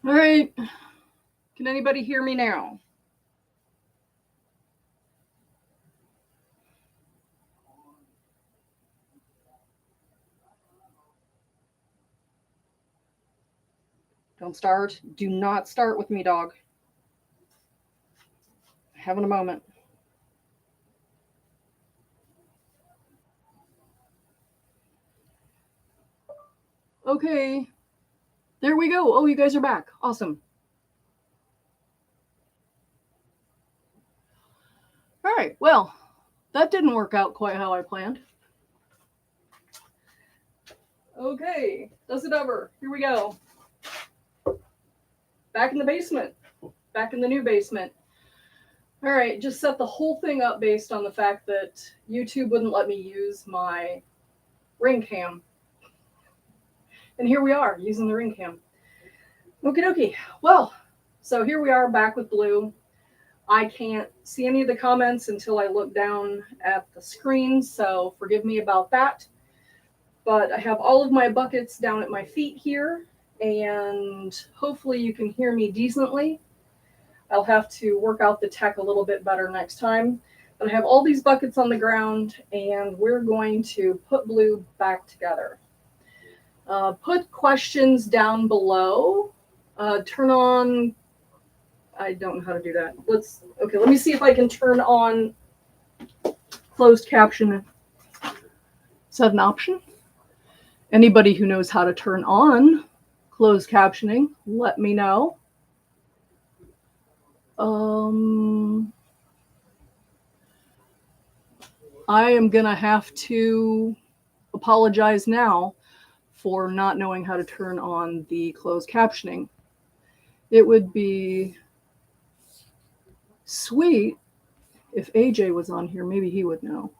All right. Can anybody hear me now? Don't start. Do not start with me, dog. Having a moment. Okay. There we go. Oh, you guys are back. Awesome. All right. Well, that didn't work out quite how I planned. Okay. Does it ever? Here we go. Back in the basement. Back in the new basement. All right. Just set the whole thing up based on the fact that YouTube wouldn't let me use my ring cam. And here we are using the ring cam. Okie dokie. Well, so here we are back with Blue. I can't see any of the comments until I look down at the screen, so forgive me about that. But I have all of my buckets down at my feet here, and hopefully you can hear me decently. I'll have to work out the tech a little bit better next time. But I have all these buckets on the ground, and we're going to put Blue back together. Put questions down below. Turn on... I don't know how to do that. Let me see if I can turn on closed caption. Is that an option? Anybody who knows how to turn on closed captioning, let me know. I am gonna have to apologize now for not knowing how to turn on the closed captioning. It would be sweet if AJ was on here. Maybe he would know.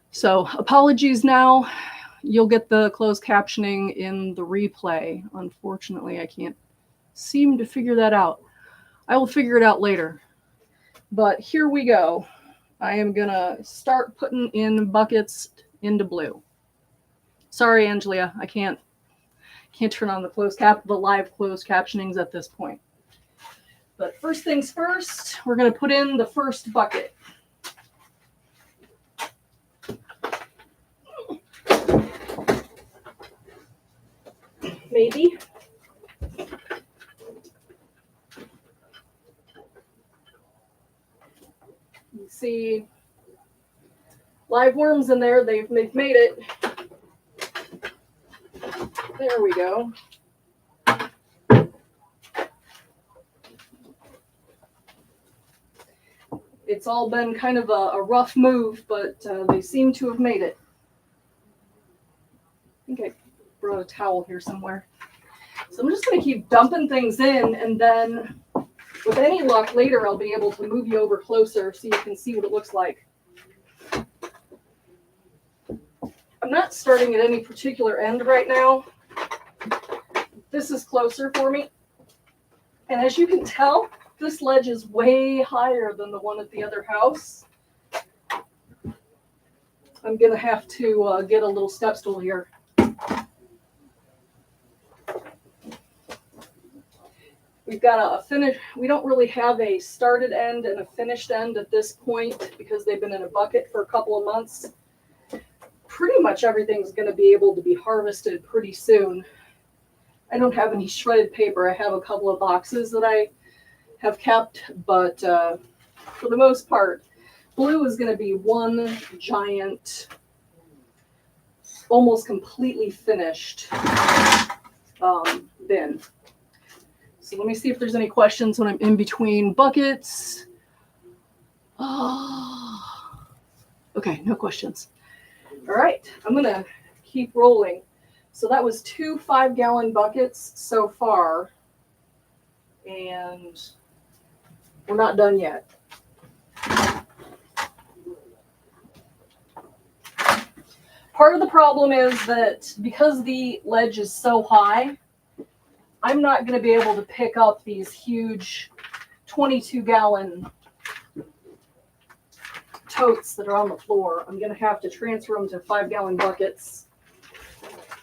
So apologies now. You'll get the closed captioning in the replay. Unfortunately, I can't seem to figure that out. I will figure it out later. But here we go. I am gonna start putting in buckets into Blue. Sorry, Angelia, I can't turn on the live closed captionings at this point. But first things first, we're gonna put in the first bucket. Maybe. You see live worms in there. They've made it. There we go. It's all been kind of a rough move, but they seem to have made it. I think I brought a towel here somewhere. So I'm just going to keep dumping things in, and then with any luck later, I'll be able to move you over closer so you can see what it looks like. I'm not starting at any particular end right now. This is closer for me. And as you can tell, this ledge is way higher than the one at the other house. I'm going to have to get a little step stool here. We've got a finish. We don't really have a started end and a finished end at this point because they've been in a bucket for a couple of months. Pretty much everything's going to be able to be harvested pretty soon. I don't have any shredded paper. I have a couple of boxes that I have kept, but for the most part, Blue is going to be one giant, almost completely finished bin. So let me see if there's any questions when I'm in between buckets. Oh. Okay, no questions. All right, I'm going to keep rolling. So that was 2 5-gallon buckets so far, and we're not done yet. Part of the problem is that because the ledge is so high, I'm not going to be able to pick up these huge 22-gallon totes that are on the floor. I'm going to have to transfer them to 5-gallon buckets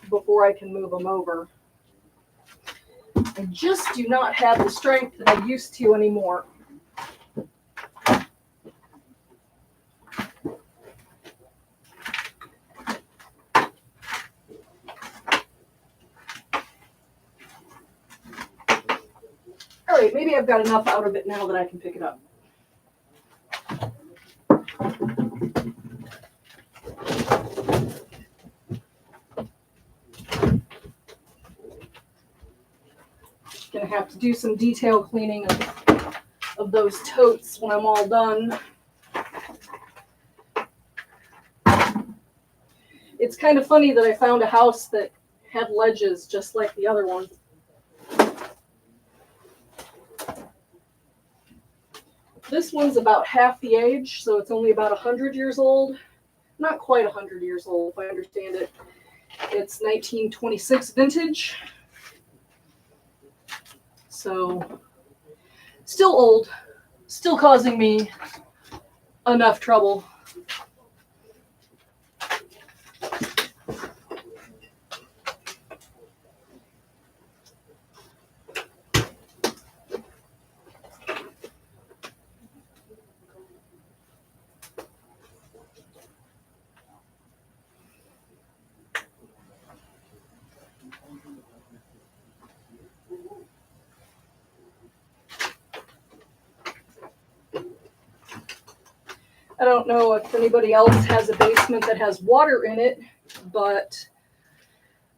before I can move them over. I just do not have the strength that I used to anymore. All right, maybe I've got enough out of it now that I can pick it up. Gonna have to do some detail cleaning of those totes when I'm all done. It's kind of funny that I found a house that had ledges just like the other one. This one's about half the age, so it's only about 100 years old. Not quite 100 years old, if I understand it. It's 1926 vintage. So, still old, still causing me enough trouble. I don't know if anybody else has a basement that has water in it, but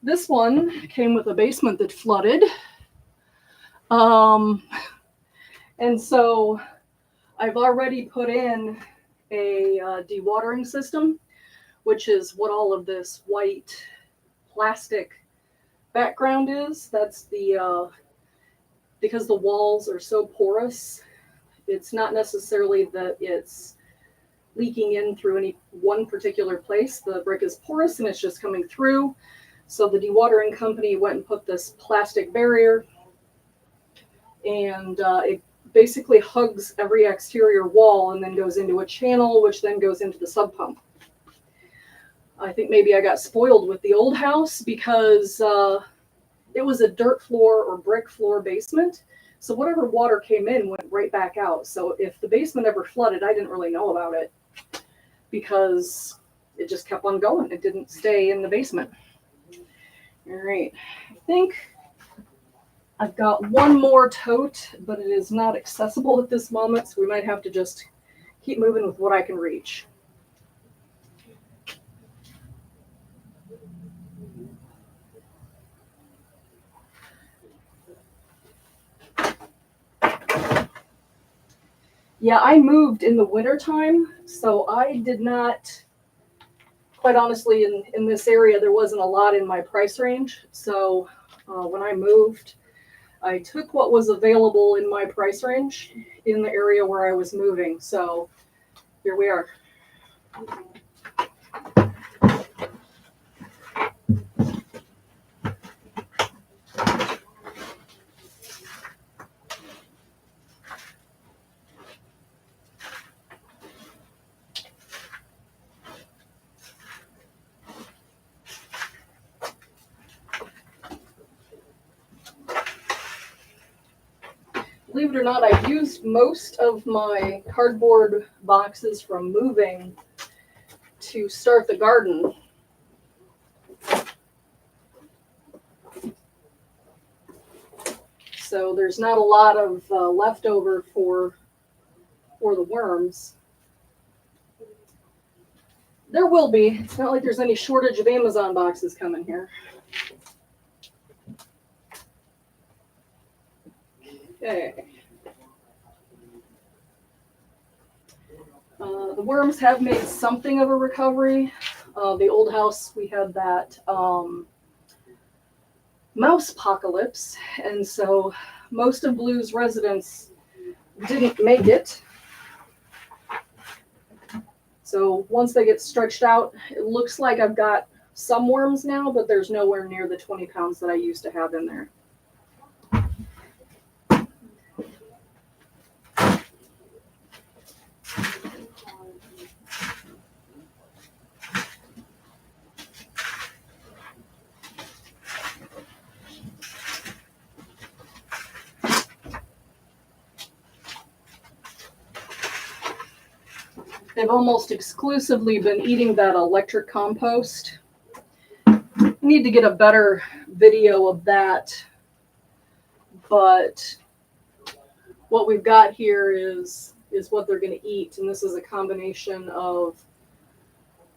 this one came with a basement that flooded. And so I've already put in a dewatering system, which is what all of this white plastic background is. That's because the walls are so porous, it's not necessarily that it's leaking in through any one particular place. The brick is porous and it's just coming through. So the dewatering company went and put this plastic barrier, and it basically hugs every exterior wall and then goes into a channel, which then goes into the sub pump. I think maybe I got spoiled with the old house because it was a dirt floor or brick floor basement. So whatever water came in went right back out. So if the basement ever flooded, I didn't really know about it because it just kept on going. It didn't stay in the basement. All right, I think I've got one more tote, but it is not accessible at this moment, so we might have to just keep moving with what I can reach. Yeah, I moved in the wintertime, so I did not, quite honestly, in this area, there wasn't a lot in my price range. So when I moved, I took what was available in my price range in the area where I was moving. So here we are. Believe it or not, I've used most of my cardboard boxes from moving to start the garden. So there's not a lot of leftover for the worms. There will be. It's not like there's any shortage of Amazon boxes coming here. Okay. The worms have made something of a recovery. The old house, we had that mouse apocalypse, and so most of Blue's residents didn't make it. So once they get stretched out, it looks like I've got some worms now, but there's nowhere near the 20 pounds that I used to have in there. they've almost exclusively been eating that electric compost. I need to get a better video of that, but what we've got here is what they're going to eat, and this is a combination of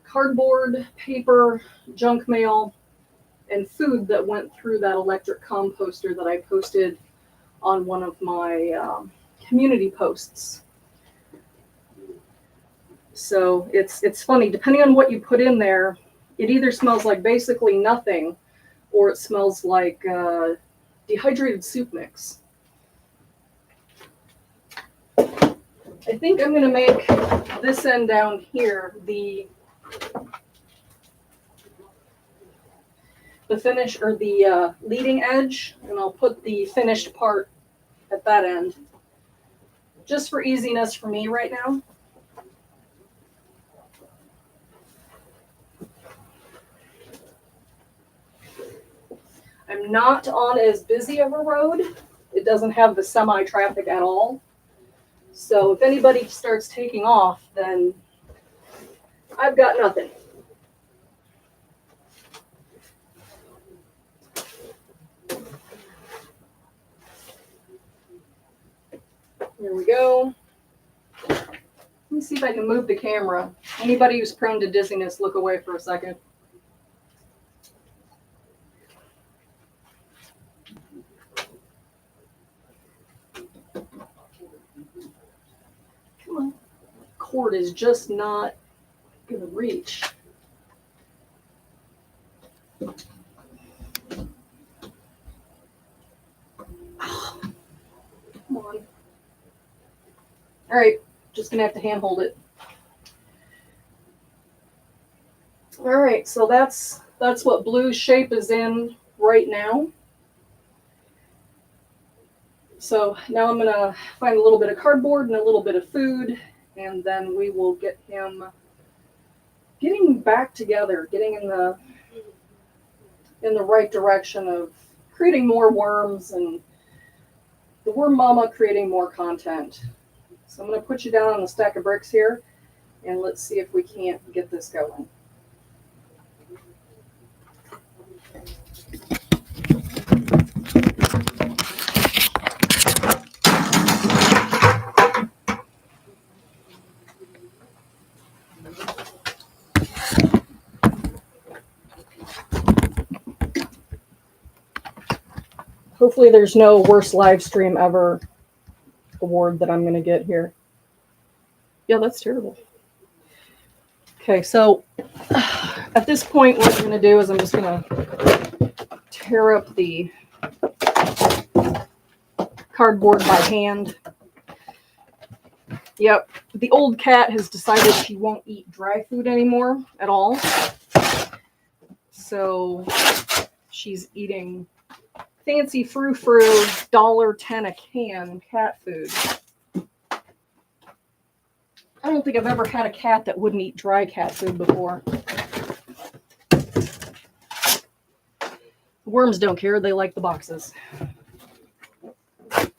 cardboard, paper, junk mail, and food that went through that electric composter that I posted on one of my community posts. So it's funny, depending on what you put in there, it either smells like basically nothing, or it smells like dehydrated soup mix. I think I'm going to make this end down here the finish, or the leading edge, and I'll put the finished part at that end, just for easiness for me right now. I'm not on as busy of a road. It doesn't have the semi-traffic at all. So if anybody starts taking off, then I've got nothing. Here we go. Let me see if I can move the camera. Anybody who's prone to dizziness, look away for a second. Come on. Cord is just not going to reach. Come on. All right, just going to have to hand hold it. All right, so that's what Blue's shape is in right now. So now I'm going to find a little bit of cardboard and a little bit of food, and then we will get him getting back together, getting in the right direction of creating more worms, and the worm mama creating more content. So I'm going to put you down on the stack of bricks here, and let's see if we can't get this going. Hopefully there's no worst live stream ever award that I'm going to get here. Yeah, that's terrible. Okay, so at this point, what I'm going to do is I'm just going to tear up the cardboard by hand. Yep, the old cat has decided she won't eat dry food anymore at all. So she's eating fancy frou-frou, $1.10 a can cat food. I don't think I've ever had a cat that wouldn't eat dry cat food before. Worms don't care, they like the boxes. The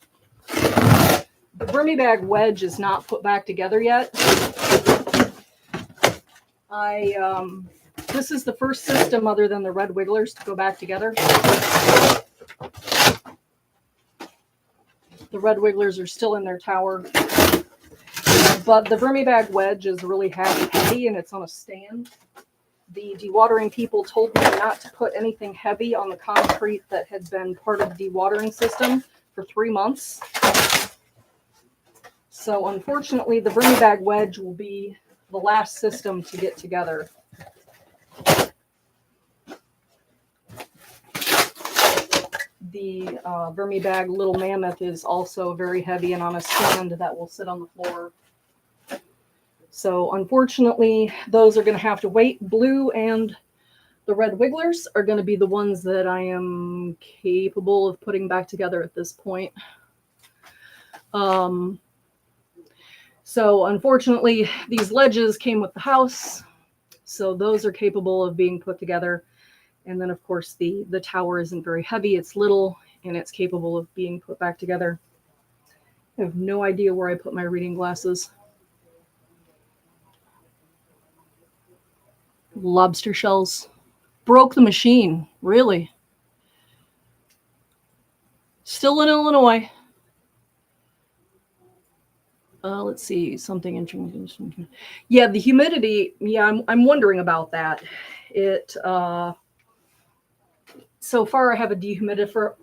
Vermi Bag wedge is not put back together yet. This is the first system other than the Red Wigglers to go back together. The Red Wigglers are still in their tower. But the Vermi Bag wedge is really heavy, and it's on a stand. The dewatering people told me not to put anything heavy on the concrete that had been part of the dewatering system for 3 months. So unfortunately, the Vermi Bag wedge will be the last system to get together. The Vermi Bag Little Mammoth is also very heavy and on a stand that will sit on the floor. So unfortunately, those are going to have to wait. Blue and the Red Wigglers are going to be the ones that I am capable of putting back together at this point. So unfortunately, these ledges came with the house, so those are capable of being put together. And then, of course, the tower isn't very heavy. It's little, and it's capable of being put back together. I have no idea where I put my reading glasses. Lobster shells. Broke the machine, really. Still in Illinois. Let's see, something interesting. Yeah, the humidity. Yeah, I'm wondering about that. It so far I have a dehumidifier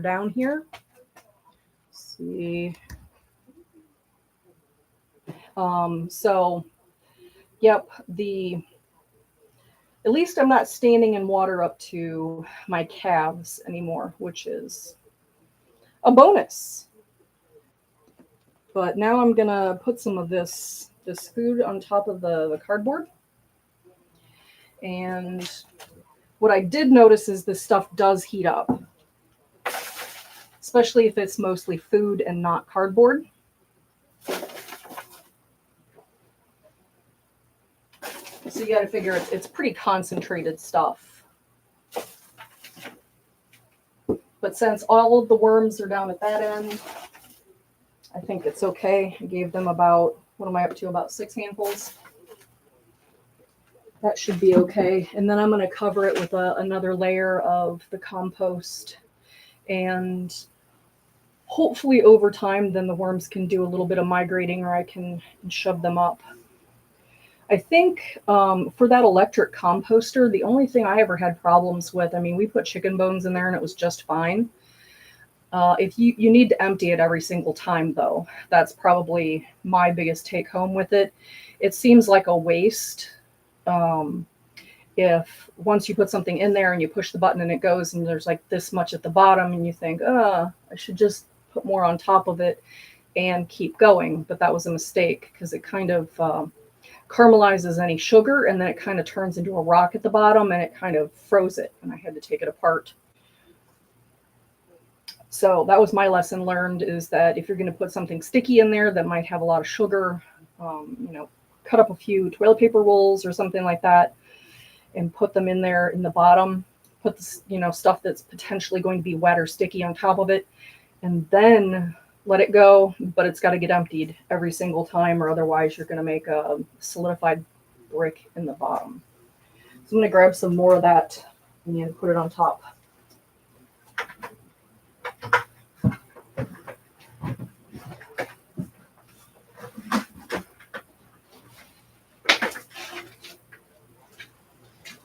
down here. Let's see. So yep, at least I'm not standing in water up to my calves anymore, which is a bonus. But now I'm gonna put some of this food on top of the cardboard. And what I did notice is this stuff does heat up, especially if it's mostly food and not cardboard. So you got to figure it's pretty concentrated stuff. But since all of the worms are down at that end, I think it's okay. I gave them about, what am I up to, about 6 handfuls. That should be okay. And then I'm going to cover it with another layer of the compost. And hopefully over time, then the worms can do a little bit of migrating, or I can shove them up. I think for that electric composter, the only thing I ever had problems with, I mean, we put chicken bones in there and it was just fine. If you need to empty it every single time, though, that's probably my biggest take home with it. It seems like a waste. If once you put something in there and you push the button and it goes and there's like this much at the bottom and you think, I should just put more on top of it and keep going. But that was a mistake because it kind of caramelizes any sugar and then it kind of turns into a rock at the bottom and it kind of froze it and I had to take it apart. So that was my lesson learned, is that if you're going to put something sticky in there that might have a lot of sugar, cut up a few toilet paper rolls or something like that and put them in there in the bottom, put this, stuff that's potentially going to be wet or sticky on top of it, and then let it go, but it's got to get emptied every single time or otherwise you're going to make a solidified brick in the bottom. So I'm going to grab some more of that and put it on top.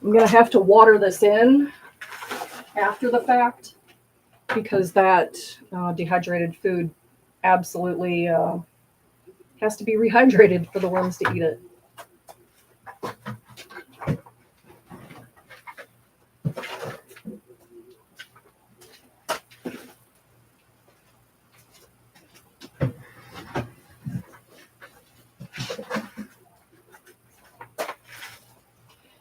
I'm going to have to water this in after the fact because that dehydrated food absolutely has to be rehydrated for the worms to eat it.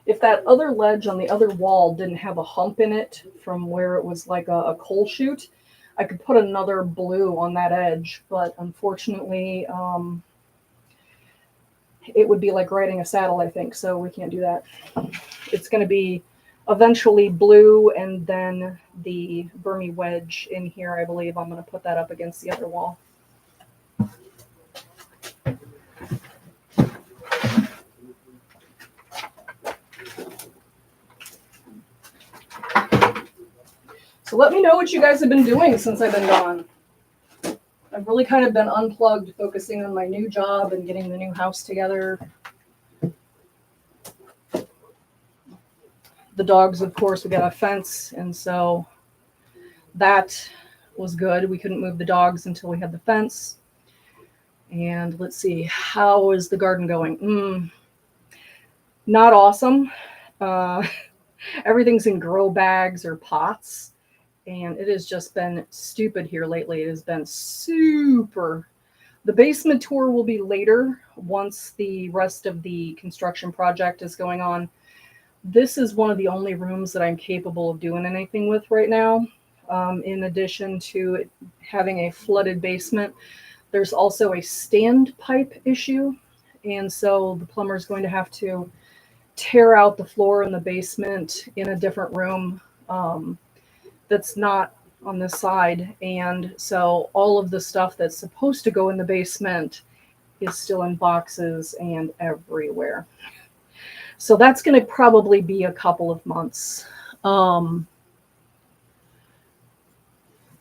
If that other ledge on the other wall didn't have a hump in it from where it was like a coal chute, I could put another blue on that edge, but unfortunately, it would be like riding a saddle, I think, so we can't do that. It's going to be eventually blue and then the Burmy wedge in here, I believe. I'm going to put that up against the other wall. So let me know what you guys have been doing since I've been gone. I've really kind of been unplugged, focusing on my new job and getting the new house together. The dogs, of course, we got a fence, and so that was good. We couldn't move the dogs until we had the fence. And let's see, how is the garden going? Not awesome. Everything's in grow bags or pots. And it has just been stupid here lately. It has been super. The basement tour will be later once the rest of the construction project is going on. This is one of the only rooms that I'm capable of doing anything with right now. In addition to having a flooded basement, there's also a standpipe issue. And so the plumber is going to have to tear out the floor in the basement in a different room. That's not on this side. And so all of the stuff that's supposed to go in the basement is still in boxes and everywhere. So that's going to probably be a couple of months.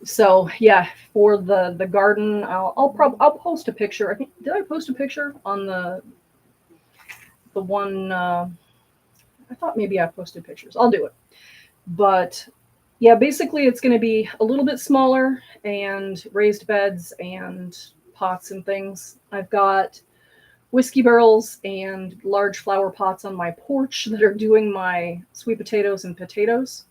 So yeah, for the garden, I'll post a picture. I think, did I post a picture on the one? I thought maybe I posted pictures. I'll do it. But yeah, basically it's going to be a little bit smaller and raised beds and pots and things. I've got whiskey barrels and large flower pots on my porch that are doing my sweet potatoes and potatoes.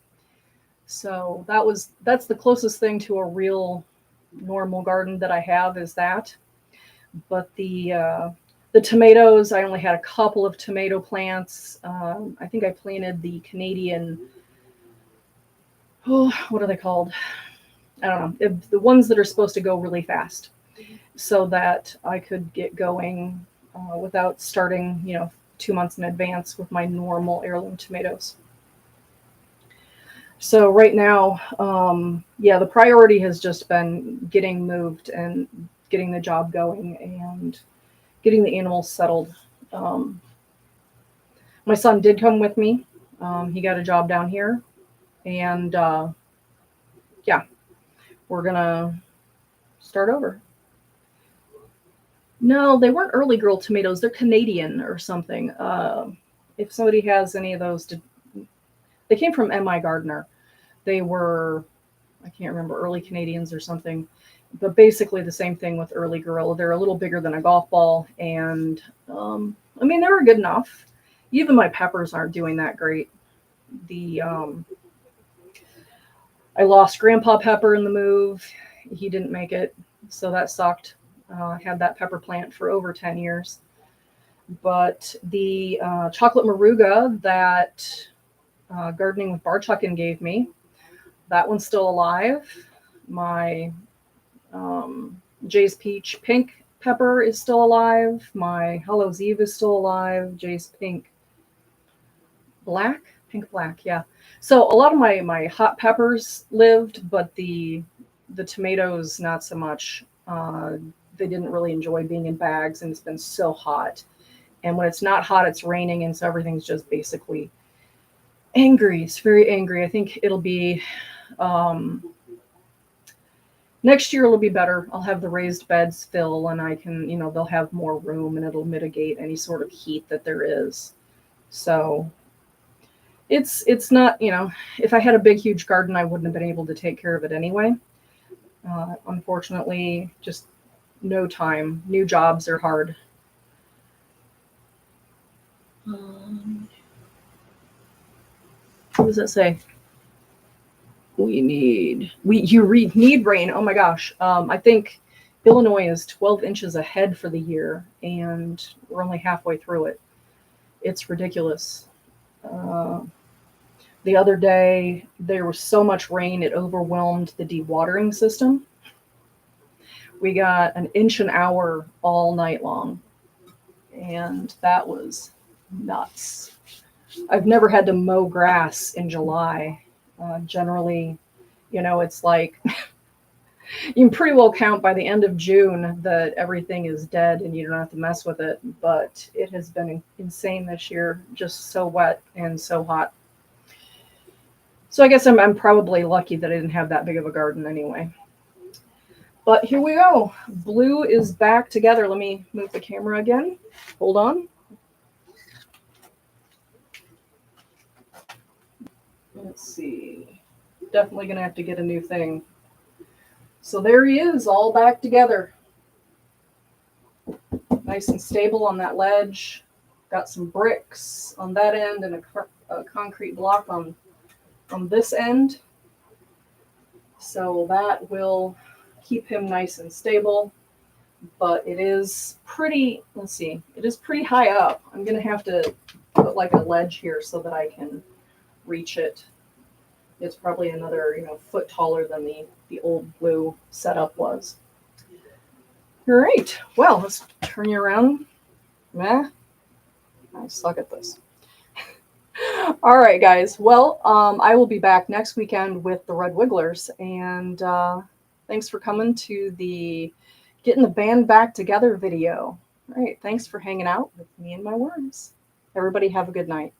So that's the closest thing to a real normal garden that I have is that. But the tomatoes, I only had a couple of tomato plants. I think I planted the Canadian, oh, what are they called? I don't know. The ones that are supposed to go really fast so that I could get going without starting, 2 months in advance with my normal heirloom tomatoes. So right now, yeah, the priority has just been getting moved and getting the job going and getting the animals settled. Um, my son did come with me. He got a job down here, and yeah, we're gonna start over. No, they weren't early girl tomatoes. They're Canadian or something. If somebody has any of those, they came from M.I. Gardner. They were, I can't remember, early Canadians or something, but basically the same thing with early girl. They're a little bigger than a golf ball, and I mean, they were good enough. Even my peppers aren't doing that great. The I lost Grandpa Pepper in the move. He didn't make it, so that sucked. I had that pepper plant for over 10 years. But the chocolate maruga that Gardening with Barchuckin gave me, that one's still alive. My Jay's Peach Pink Pepper is still alive. My Hallows Eve is still alive. Jay's Pink Black, yeah. So a lot of my hot peppers lived, but the tomatoes not so much. They didn't really enjoy being in bags, and it's been so hot. And when it's not hot, it's raining, and so everything's just basically angry. It's very angry. I think it'll be next year. It'll be better. I'll have the raised beds fill, and I can, they'll have more room, and it'll mitigate any sort of heat that there is. So it's not, if I had a big huge garden, I wouldn't have been able to take care of it anyway. Unfortunately, just no time. New jobs are hard. What does that say? You need rain. Oh my gosh. I think Illinois is 12 inches ahead for the year, and we're only halfway through it. It's ridiculous. The other day, there was so much rain, it overwhelmed the dewatering system. We got an inch an hour all night long, and that was nuts. I've never had to mow grass in July. Generally, it's like you can pretty well count by the end of June that everything is dead and you don't have to mess with it. But it has been insane this year, just so wet and so hot. So I guess I'm probably lucky that I didn't have that big of a garden anyway. But here we go. Blue is back together. Let me move the camera again. Hold on. Let's see. Definitely going to have to get a new thing. So there he is, all back together. Nice and stable on that ledge. Got some bricks on that end and a concrete block on this end. So that will keep him nice and stable. But it is pretty, it is pretty high up. I'm going to have to put like a ledge here so that I can reach it. It's probably another, foot taller than the old Blue setup was. All right. Well, let's turn you around. I suck at this. All right, guys. Well, I will be back next weekend with the Red Wigglers, and thanks for coming to the Getting the Band Back Together video. All right. Thanks for hanging out with me and my worms. Everybody have a good night.